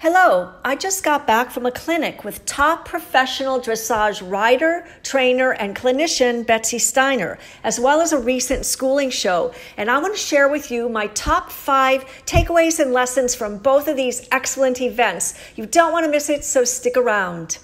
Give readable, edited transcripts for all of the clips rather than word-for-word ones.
Hello, I just got back from a clinic with top professional dressage rider, trainer, and clinician Betsy Steiner, as well as a recent schooling show. And I want to share with you my top 5 takeaways and lessons from both of these excellent events. You don't want to miss it, so stick around.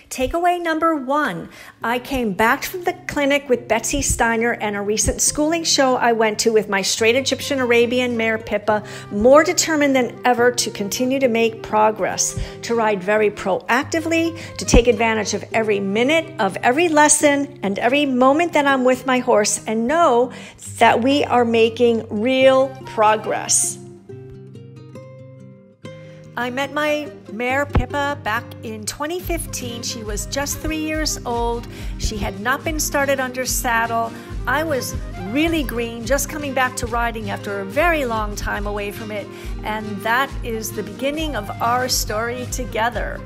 Takeaway number 1, I came back from the clinic with Betsy Steiner and a recent schooling show I went to with my straight Egyptian Arabian mare Pippa, more determined than ever to continue to make progress, to ride very proactively, to take advantage of every minute of every lesson and every moment that I'm with my horse and know that we are making real progress. I met my mare Pippa back in 2015. She was just 3 years old. She had not been started under saddle. I was really green, just coming back to riding after a very long time away from it. And that is the beginning of our story together.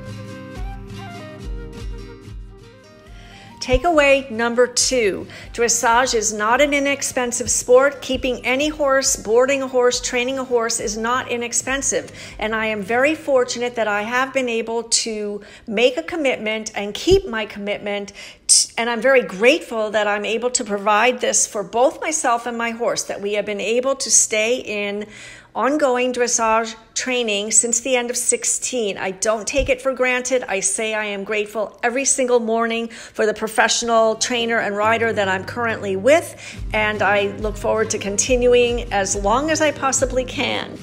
Takeaway number 2, dressage is not an inexpensive sport. Keeping any horse, boarding a horse, training a horse is not inexpensive. And I am very fortunate that I have been able to make a commitment and keep my commitment. And I'm very grateful that I'm able to provide this for both myself and my horse, that we have been able to stay in ongoing dressage training since the end of 16. I don't take it for granted. I say I am grateful every single morning for the professional trainer and rider that I'm currently with, and I look forward to continuing as long as I possibly can.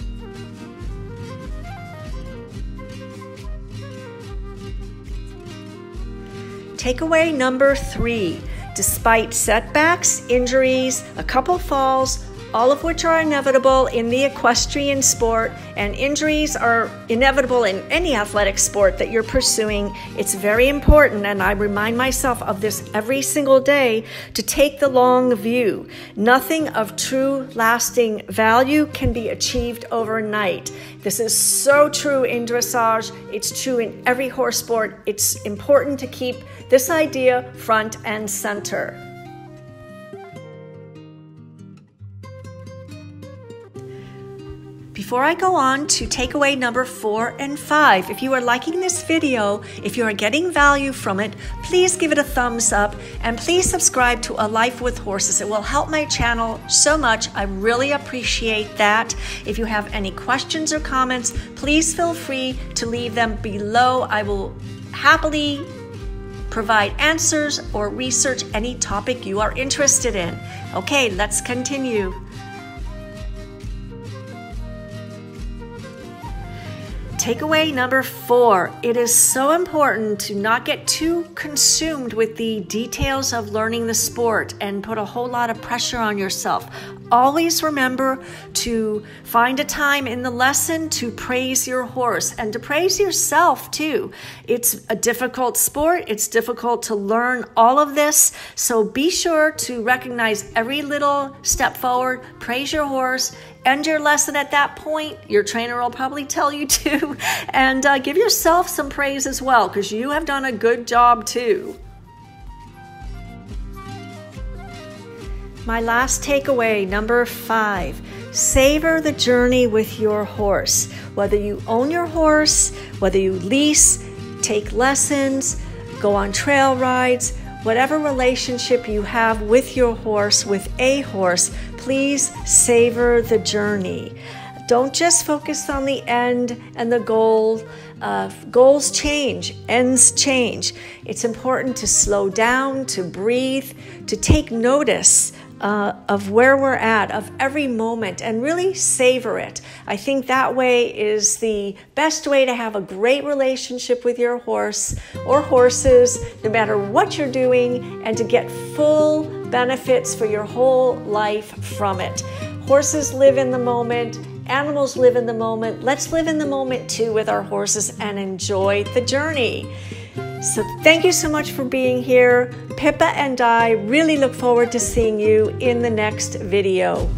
Takeaway number 3, despite setbacks, injuries, a couple falls, all of which are inevitable in the equestrian sport, and injuries are inevitable in any athletic sport that you're pursuing, it's very important, and I remind myself of this every single day, to take the long view. Nothing of true lasting value can be achieved overnight. This is so true in dressage. It's true in every horse sport. It's important to keep this idea front and center. Before I go on to takeaway number 4 and 5, if you are liking this video, if you are getting value from it, please give it a thumbs up and please subscribe to A Life with Horses. It will help my channel so much. I really appreciate that. If you have any questions or comments, please feel free to leave them below. I will happily provide answers or research any topic you are interested in. Okay, let's continue. Takeaway number 4, it is so important to not get too consumed with the details of learning the sport and put a whole lot of pressure on yourself. Always remember to find a time in the lesson to praise your horse and to praise yourself too. It's a difficult sport. It's difficult to learn all of this. So be sure to recognize every little step forward, praise your horse, end your lesson at that point. Your trainer will probably tell you to, and give yourself some praise as well, because you have done a good job too. My last takeaway, number 5, savor the journey with your horse. Whether you own your horse, whether you lease, take lessons, go on trail rides, whatever relationship you have with your horse, with a horse, please savor the journey. Don't just focus on the end and the goal. Goals change, ends change. It's important to slow down, to breathe, to take notice of where we're at, of every moment, and really savor it. I think that way is the best way to have a great relationship with your horse or horses, no matter what you're doing, and to get full benefits for your whole life from it. Horses live in the moment. Animals live in the moment. Let's live in the moment too with our horses and enjoy the journey. So thank you so much for being here. Pippa and I really look forward to seeing you in the next video.